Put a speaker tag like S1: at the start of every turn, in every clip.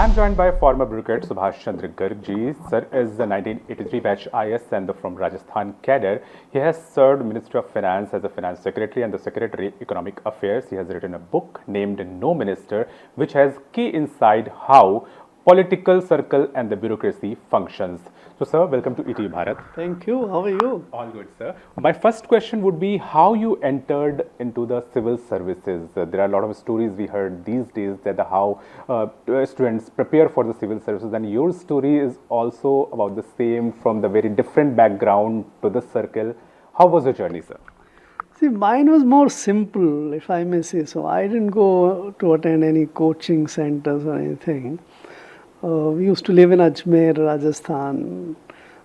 S1: I'm joined by former bureaucrat Subhash Chandra Garg ji. Sir is the 1983 batch IS and from Rajasthan cadre. He has served Ministry of Finance as a Finance Secretary and the Secretary Economic Affairs. He has written a book named No Minister, which has key insight how political circle and the bureaucracy functions. So, sir, welcome to ETV Bharat.
S2: Thank you. How are you?
S1: All good, sir. My first question would be how you entered into the civil services. There are a lot of stories we heard these days that how students prepare for the civil services, and your story is also about the same from the very different background to the circle. How was your journey, sir?
S2: See, mine was more simple, if I may say so. I didn't go to attend any coaching centers or anything. We used to live in Ajmer, Rajasthan.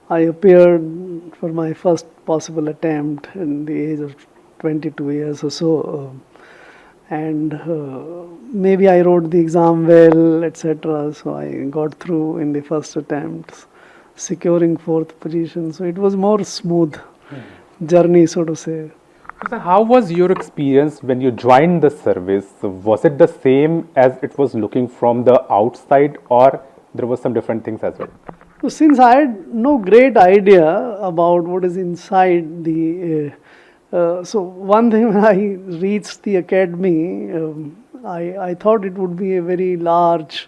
S2: I appeared for my first possible attempt in the age of 22 years or so. And maybe I wrote the exam well, etc. So I got through in the first attempt, securing fourth position. So it was more smooth journey, so to say.
S1: So, how was your experience when you joined the service? Was it the same as it was looking from the outside, or there was some different things as well?
S2: So since I had no great idea about what is inside the, so one thing when I reached the academy, I thought it would be a very large,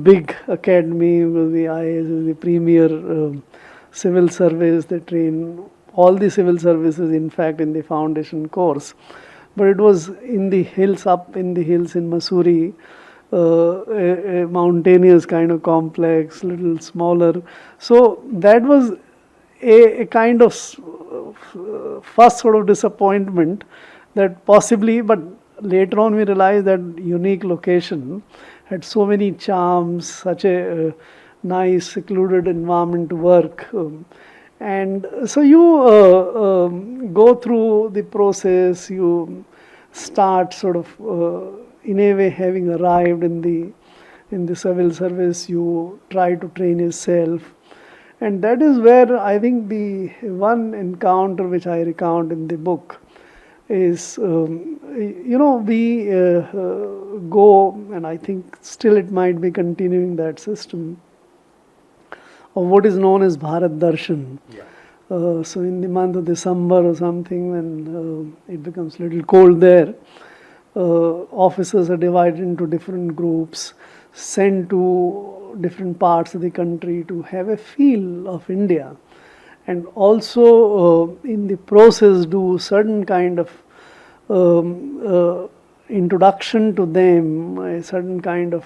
S2: big academy with the IAS, the premier civil service. They train all the civil services, in fact, in the foundation course. But it was in the hills, up in the hills in Mussoorie, a mountainous kind of complex, little smaller. So that was a kind of first sort of disappointment that possibly, but later on we realized that unique location had so many charms, such a nice secluded environment to work. And so you go through the process, you start sort of in a way having arrived in the civil service, you try to train yourself. And that is where I think the one encounter which I recount in the book is, we go, and I think still it might be continuing that system of what is known as Bharat Darshan. Yeah. So in the month of December or something, when it becomes a little cold there, officers are divided into different groups, sent to different parts of the country to have a feel of India, and also in the process do certain kind of introduction to them, a certain kind of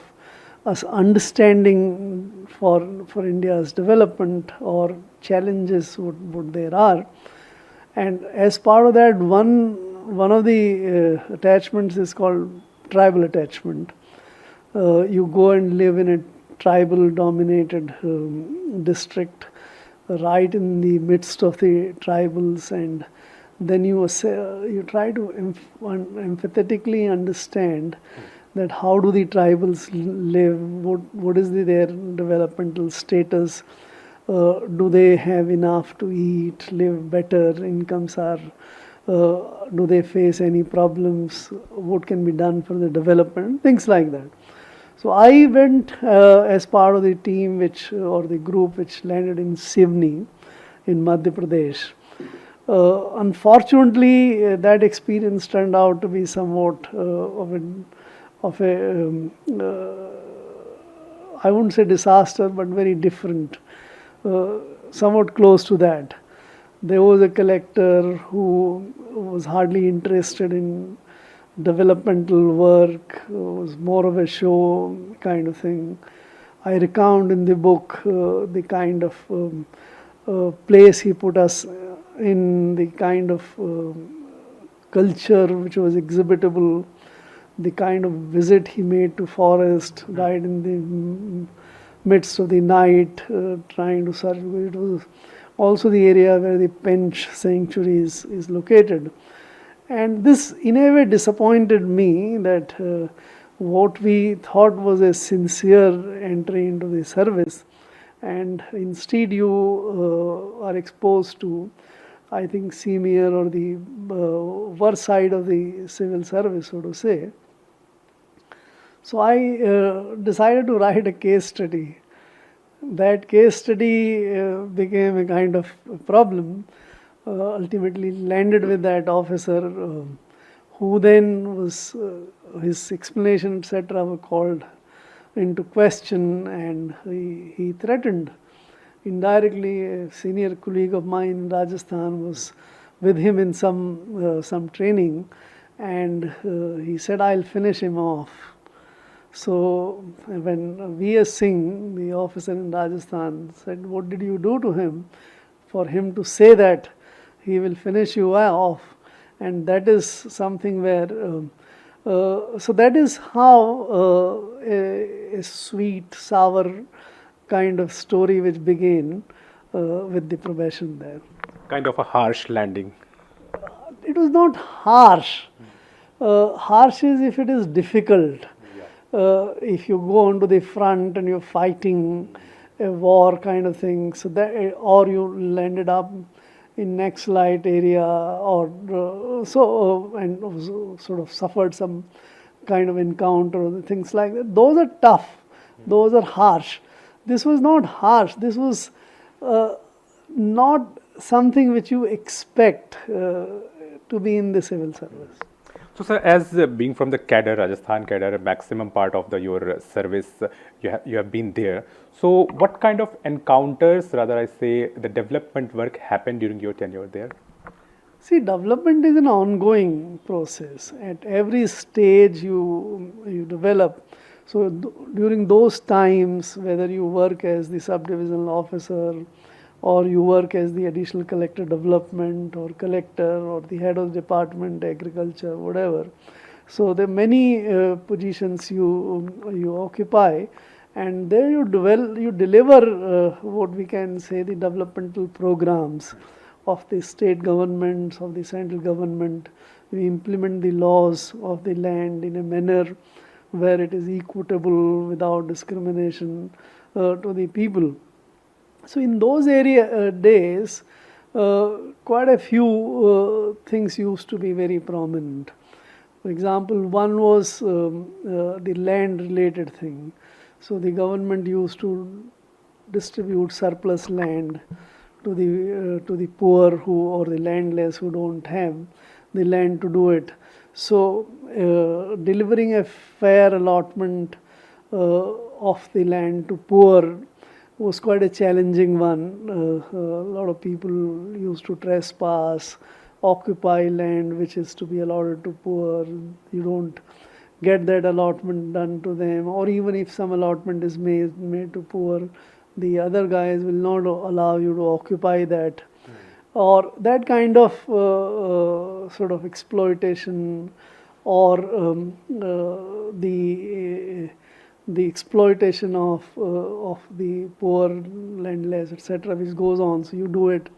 S2: understanding for India's development or challenges what there are. And as part of that, one of the attachments is called tribal attachment. You go and live in a tribal dominated district right in the midst of the tribals, and then you try to empathetically understand that how do the tribals live, what is their developmental status, do they have enough to eat, live better, incomes are, do they face any problems, what can be done for the development, things like that. So I went as part of the team or the group which landed in Sivni in Madhya Pradesh. Unfortunately, that experience turned out to be somewhat I wouldn't say disaster, but very different, somewhat close to that. There was a collector who was hardly interested in developmental work, was more of a show kind of thing. I recount in the book the kind of place he put us in, the kind of culture which was exhibitable, the kind of visit he made to forest, right in the midst of the night, trying to search. It was also the area where the Pench sanctuary is located. And this in a way disappointed me that what we thought was a sincere entry into the service, and instead you are exposed to, I think, senior or the worst side of the civil service, so to say. So I decided to write a case study. That case study became a kind of problem. Ultimately landed with that officer, who then was his explanation, etc., were called into question, and he threatened. Indirectly, a senior colleague of mine in Rajasthan was with him in some training, and he said, "I'll finish him off." So when V.S. Singh, the officer in Rajasthan, said, "What did you do to him for him to say that he will finish you off?" And that is something where, so that is how a sweet, sour kind of story which began with the probation there.
S1: Kind of a harsh landing.
S2: It was not harsh. Harsh is if it is difficult. If you go onto the front and you're fighting a war kind of thing, so that, or you landed up in Naxalite area, or and also sort of suffered some kind of encounter or things like that. Those are tough. Those are harsh. This was not harsh. This was not something which you expect to be in the civil service.
S1: So, sir, as being from the cadre, Rajasthan cadre, a maximum part of your service, you have been there. So, what kind of encounters, rather I say, the development work happened during your tenure there?
S2: See, development is an ongoing process. At every stage you develop. So during those times, whether you work as the subdivisional officer, or you work as the additional collector development, or collector, or the head of the department, agriculture, whatever. So there are many positions you occupy, and there you deliver what we can say the developmental programs of the state governments, of the central government. We implement the laws of the land in a manner where it is equitable, without discrimination to the people. So in those days, quite a few things used to be very prominent. For example, one was the land related thing. So the government used to distribute surplus land to the poor or the landless who don't have the land to do it. So delivering a fair allotment of the land to poor was quite a challenging one. A lot of people used to trespass, occupy land which is to be allotted to poor. You don't get that allotment done to them, or even if some allotment is made to poor, the other guys will not allow you to occupy that. Or that kind of sort of exploitation, or the exploitation of the poor, landless, etc., which goes on. So you do it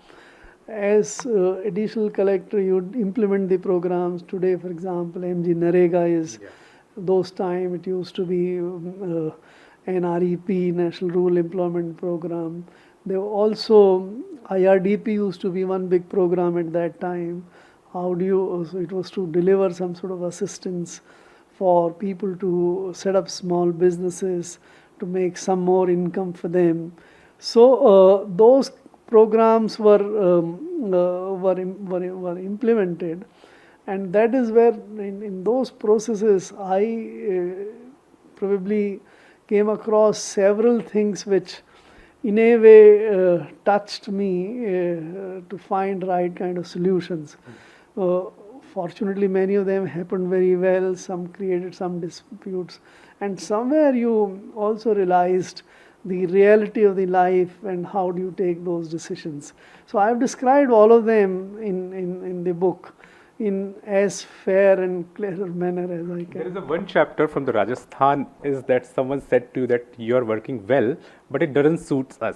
S2: as additional collector. You implement the programs. Today, for example, MG Narega is those time. It used to be NREP, National Rural Employment Program. There were also IRDP used to be one big program at that time. So it was to deliver some sort of assistance for people to set up small businesses, to make some more income for them. So those programs were implemented, and that is where in those processes I probably came across several things which in a way touched me to find right kind of solutions. Fortunately, many of them happened very well. Some created some disputes, and somewhere you also realized the reality of the life and how do you take those decisions. So I've described all of them in the book in as fair and clear manner as I can.
S1: There is one chapter from the Rajasthan is that someone said to you that you are working well, but it doesn't suit us.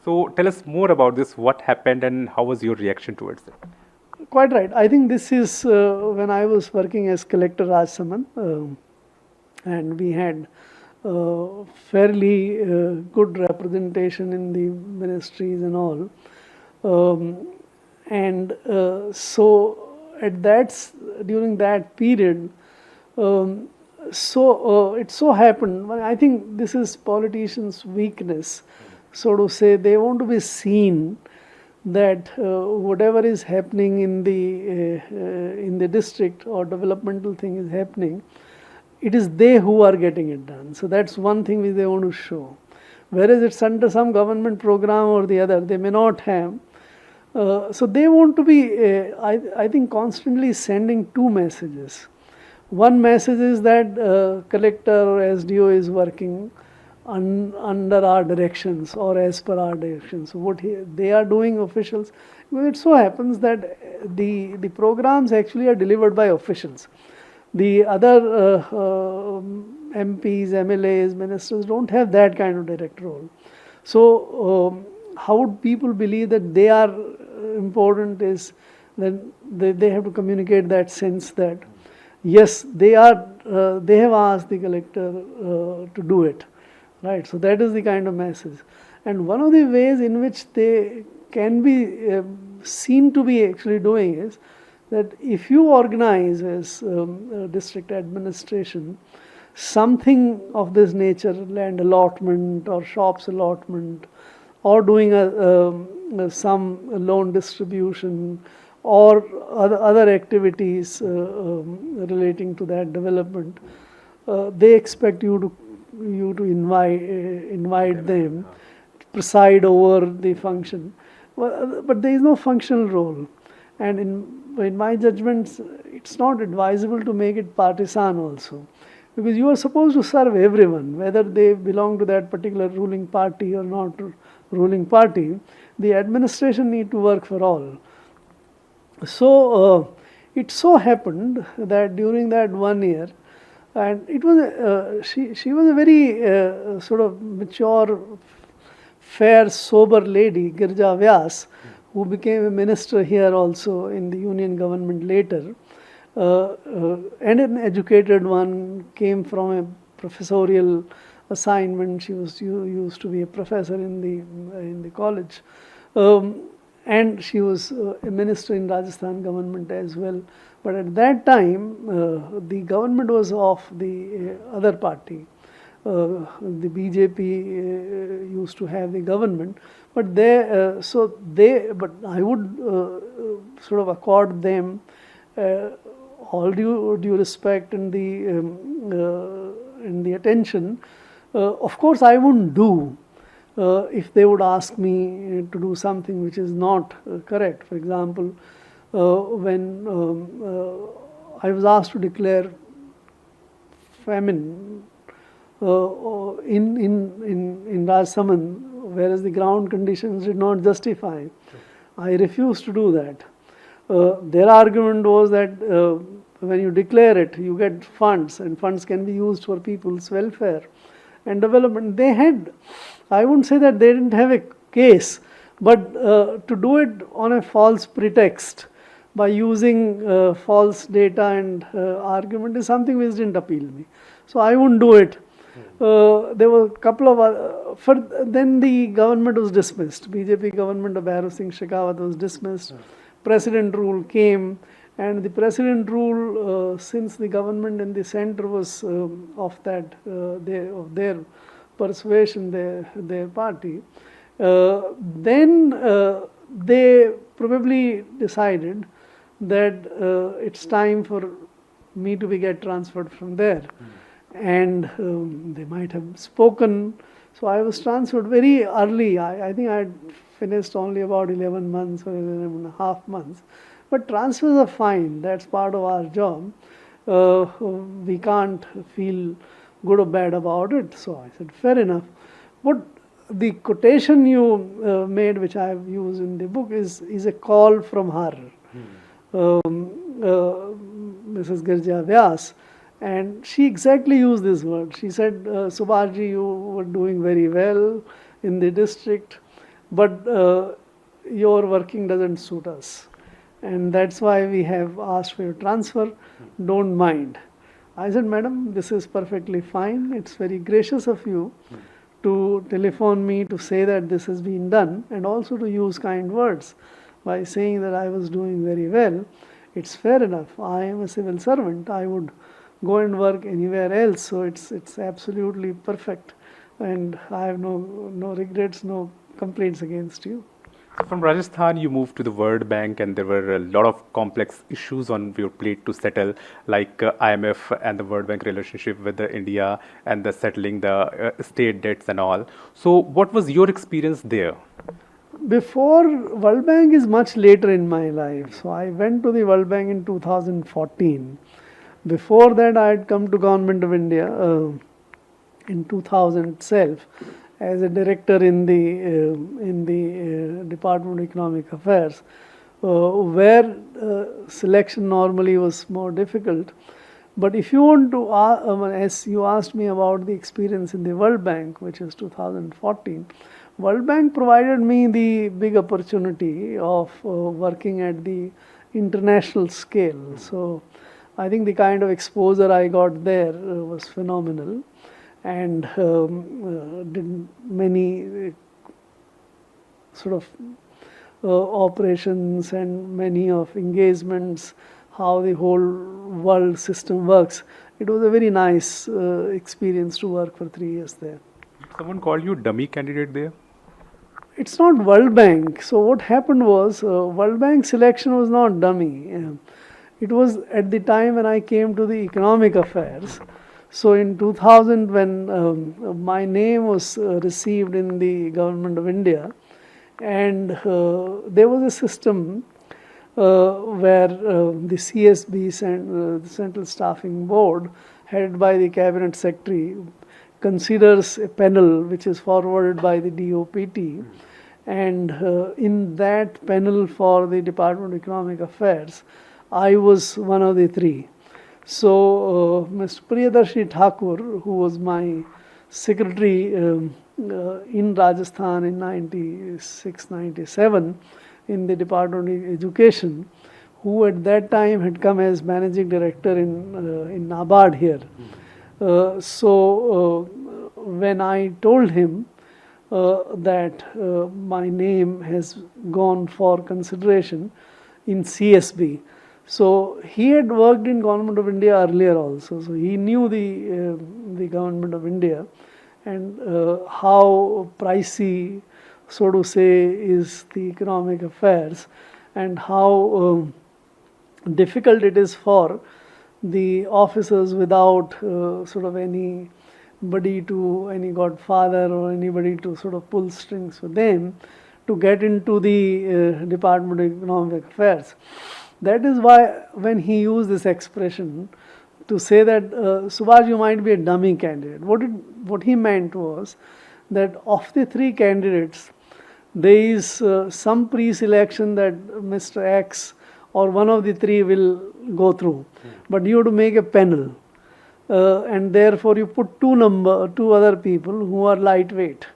S1: So tell us more about this. What happened and how was your reaction towards it?
S2: Quite right. I think this is when I was working as collector Rajsaman, and we had fairly good representation in the ministries and all. So at during that period, So it so happened, well, I think this is politicians' weakness, so to say. They want to be seen that whatever is happening in the district or developmental thing is happening, it is they who are getting it done. So that's one thing which they want to show. Whereas it's under some government program or the other, they may not have. So they want to be, I think, constantly sending two messages. One message is that collector or SDO is working under our directions or as per our directions. So what they are doing, officials, well, it so happens that the programs actually are delivered by officials. The other MPs, MLAs, ministers don't have that kind of direct role. So how would people believe that they are important? Is then they have to communicate that sense that yes, they have asked the collector to do it, right? So that is the kind of message. And one of the ways in which they can be seen to be actually doing is that if you organize as district administration something of this nature, land allotment or shops allotment, or doing some loan distribution or other activities relating to that development, they expect you to invite them to preside over the function. But there is no functional role, and in my judgment, it's not advisable to make it partisan also, because you are supposed to serve everyone, whether they belong to that particular ruling party or not ruling party. The administration need to work for all. So it so happened that during that 1 year, and it was she was a very sort of mature, fair, sober lady, Girja Vyas, who became a minister here also in the union government later, and an educated one, came from a professorial assignment. She was used to be a professor in the college, and she was a minister in Rajasthan government as well. But at that time, the government was of the other party. The BJP used to have the government, but but I would sort of accord them all due respect and the attention. Of course, I wouldn't do if they would ask me to do something which is not correct. For example, when I was asked to declare famine in Rajsamand, whereas the ground conditions did not justify, I refused to do that. Their argument was that when you declare it, you get funds, and funds can be used for people's welfare and development. They had, I wouldn't say that they didn't have a case, but to do it on a false pretext by using false data and argument is something which didn't appeal me. So I wouldn't do it. There were a couple of then the government was dismissed. BJP government of Bhairav Singh Shekhawat was dismissed. President rule came, and the president rule, since the government in the center was of their persuasion, their party, then they probably decided that it's time for me to get transferred from there. And they might have spoken. So I was transferred very early. I think I had finished only about 11 months or 11.5 months. But transfers are fine. That's part of our job. We can't feel good or bad about it. So I said, fair enough. What the quotation you made, which I have used in the book, is a call from her, Mrs. Girja Vyas. And she exactly used this word. She said, Subhashji, you were doing very well in the district, but your working doesn't suit us. And that's why we have asked for your transfer. Don't mind. I said, Madam, this is perfectly fine. It's very gracious of you to telephone me to say that this has been done, and also to use kind words by saying that I was doing very well. It's fair enough. I am a civil servant. I would go and work anywhere else. So it's absolutely perfect, and I have no regrets, no complaints against you.
S1: From Rajasthan, you moved to the World Bank, and there were a lot of complex issues on your plate to settle, like IMF and the World Bank relationship with India, and the settling the state debts and all. So, what was your experience there?
S2: Before World Bank is much later in my life. So I went to the World Bank in 2014. Before that, I had come to Government of India in 2000 itself as a director in the Department of Economic Affairs, where selection normally was more difficult. But if you want to, as you asked me about the experience in the World Bank, which is 2014, World Bank provided me the big opportunity of working at the international scale. So I think the kind of exposure I got there was phenomenal, and did many sort of operations and many of engagements, how the whole world system works. It was a very nice experience to work for 3 years there.
S1: Someone called you dummy candidate there?
S2: It's not World Bank. So what happened was, World Bank selection was not dummy. It was at the time when I came to the economic affairs. So in 2000, when my name was received in the Government of India, and there was a system where the CSB, the Central Staffing Board, headed by the Cabinet Secretary, considers a panel which is forwarded by the DOPT, and in that panel for the Department of Economic Affairs, I was one of the three. So Mr. Priyadarshi Thakur, who was my secretary in Rajasthan in 96-97 in the Department of Education, who at that time had come as managing director in NABARD here. So when I told him that my name has gone for consideration in CSB, so he had worked in Government of India earlier also, so he knew the Government of India and how pricey, so to say, is the economic affairs, and how difficult it is for the officers without sort of anybody to, any godfather or anybody to sort of pull strings for them to get into the Department of Economic Affairs. That is why when he used this expression to say that Subhash, you might be a dummy candidate, what he meant was that of the three candidates, there is some pre-selection that Mr. X or one of the three will go through, but you have to make a panel, and therefore you put two other people who are lightweight,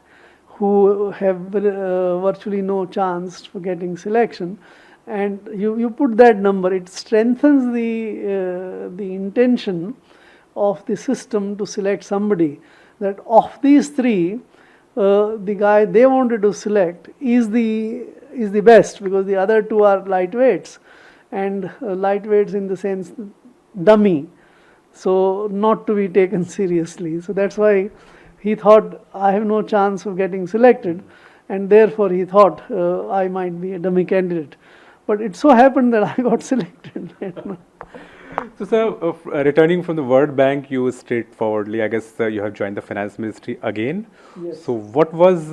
S2: who have virtually no chance for getting selection, and you put that number. It strengthens the intention of the system to select somebody, that of these three, the guy they wanted to select is the best, because the other two are lightweights, and lightweights in the sense dummy, so not to be taken seriously. So that's why he thought I have no chance of getting selected, and therefore he thought I might be a dummy candidate. But it so happened that I got selected.
S1: So, sir, returning from the World Bank, you straightforwardly, I guess, you have joined the Finance Ministry again.
S2: Yes.
S1: So, what was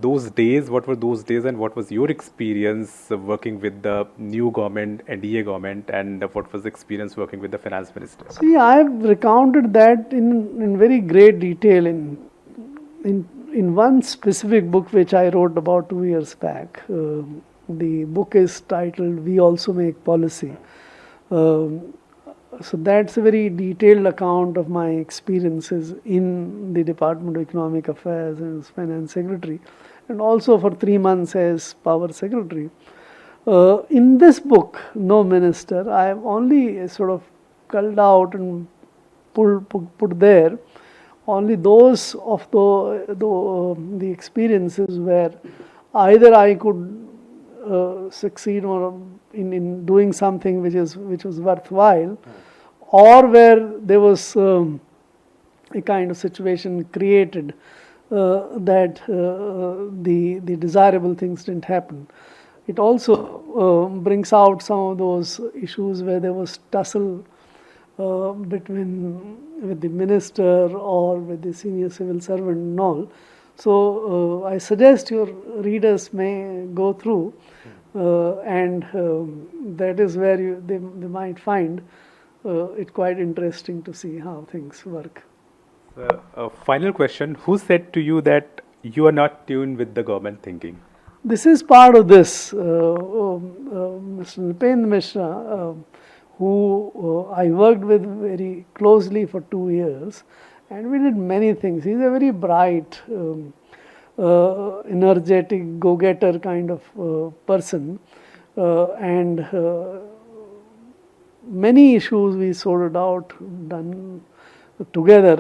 S1: those days? What were those days, and what was your experience working with the new government, NDA government, and what was the experience working with the Finance Minister?
S2: See, I have recounted that in very great detail in one specific book which I wrote about 2 years back. The book is titled "We Also Make Policy." So that's a very detailed account of my experiences in the Department of Economic Affairs as Finance Secretary, and also for 3 months as Power Secretary. In this book, No Minister, I have only sort of culled out and put there only those of the experiences where either I could succeed or in doing something which was worthwhile, or where there was a kind of situation created that the desirable things didn't happen. It also brings out some of those issues where there was tussle with the minister or with the senior civil servant and all. So I suggest your readers may go through and that is where they might find it quite interesting to see how things work.
S1: A final question. Who said to you that you are not tuned with the government thinking?
S2: This is part of this. Mr. Nipendra Mishra, who I worked with very closely for 2 years, and we did many things. He's a very bright, energetic, go-getter kind of person, and many issues we sorted out, done together.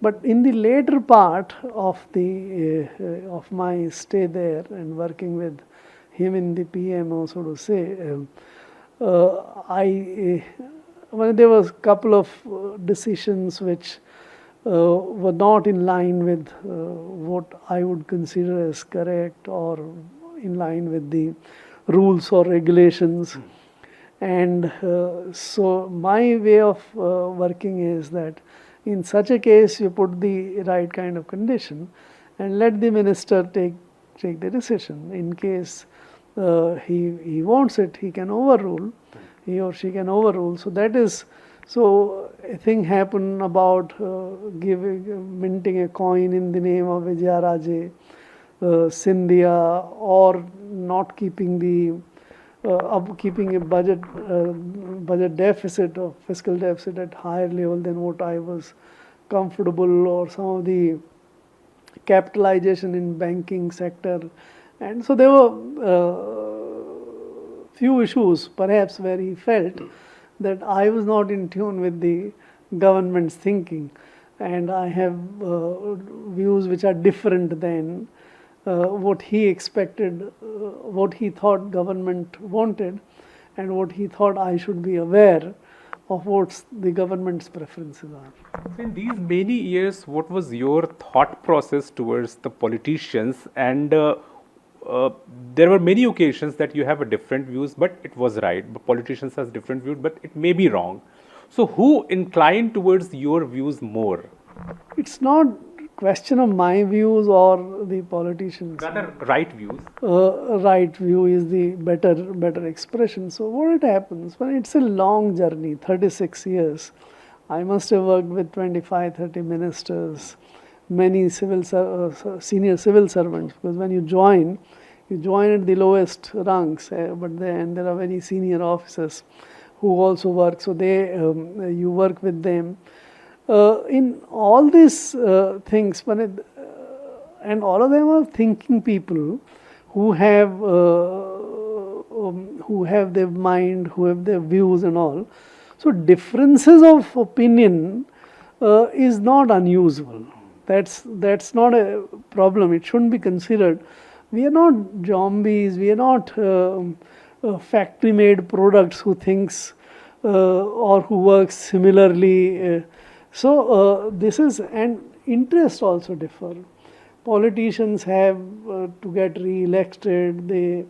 S2: But in the later part of of my stay there and working with him in the PMO, so to say, there was a couple of decisions which were not in line with what I would consider as correct or in line with the rules or regulations. And so my way of working is that in such a case you put the right kind of condition and let the minister take the decision. In case he wants it, he can overrule, he or she can overrule. So that is, so a thing happened about minting a coin in the name of Vijayaraje, Scindia, or not keeping keeping a budget deficit or fiscal deficit at higher level than what I was comfortable, or some of the capitalization in banking sector. And so there were few issues perhaps where he felt that I was not in tune with the government's thinking, and I have views which are different than what he expected, what he thought government wanted, and what he thought I should be aware of what the government's preferences are.
S1: So in these many years, what was your thought process towards the politicians? And there were many occasions that you have a different views, but it was right. But politicians has different views, but it may be wrong. So who inclined towards your views more?
S2: It's not question of my views or the politicians.
S1: Rather, right views.
S2: Right view is the better expression. So what it happens when it's a long journey, 36 years. I must have worked with 25-30 ministers, many senior civil servants, because when you join at the lowest ranks, but then there are very senior officers who also work. So you work with them. In all these things, and all of them are thinking people who have their mind, who have their views and all. So differences of opinion is not unusual. That's not a problem. It shouldn't be considered. We are not zombies. We are not factory-made products who thinks or who works similarly. So this is, and interests also differ. Politicians have to get re-elected. They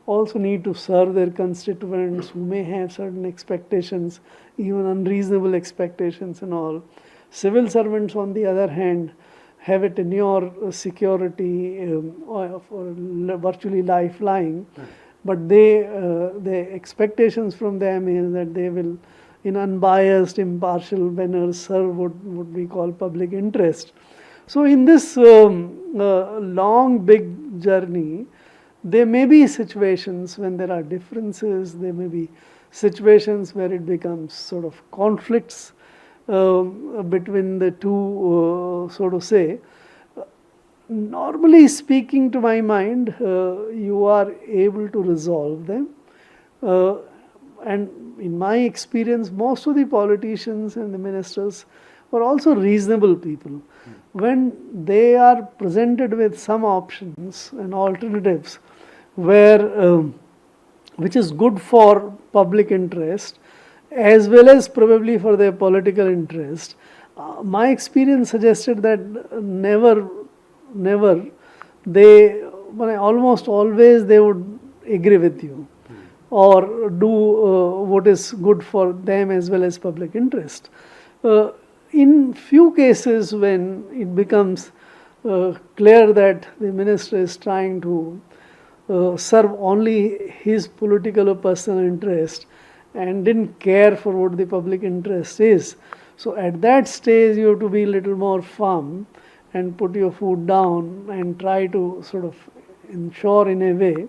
S2: also need to serve their constituents who may have certain expectations, even unreasonable expectations and all. Civil servants, on the other hand, have a tenure security for virtually lifeline, but the expectations from them is that they will, in unbiased, impartial manner, serve what we call public interest. So in this long, big journey, there may be situations when there are differences, there may be situations where it becomes sort of conflicts between the two, so to say. Normally speaking, to my mind, you are able to resolve them. And in my experience, most of the politicians and the ministers were also reasonable people. When they are presented with some options and alternatives which is good for public interest, as well as probably for their political interest. My experience suggested that never, they, almost always they would agree with you or do what is good for them as well as public interest. In few cases when it becomes clear that the minister is trying to serve only his political or personal interest and didn't care for what the public interest is, so at that stage you have to be a little more firm and put your foot down and try to sort of ensure in a way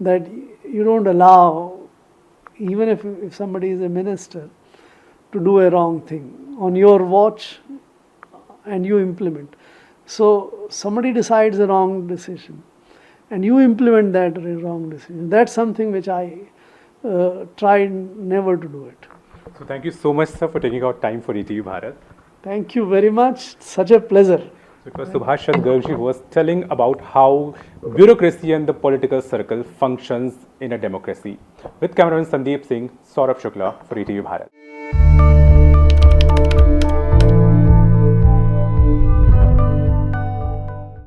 S2: that you don't allow, even if somebody is a minister, to do a wrong thing on your watch and you implement. So somebody decides a wrong decision and you implement that wrong decision. That's something which I tried never to do it.
S1: So thank you so much, sir, for taking out time for ETV Bharat.
S2: Thank you very much. Such a pleasure.
S1: It was Subhash Chandra Garg who was telling about how bureaucracy and the political circle functions in a democracy. With cameraman Sandeep Singh, Saurabh Shukla for ETV Bharat.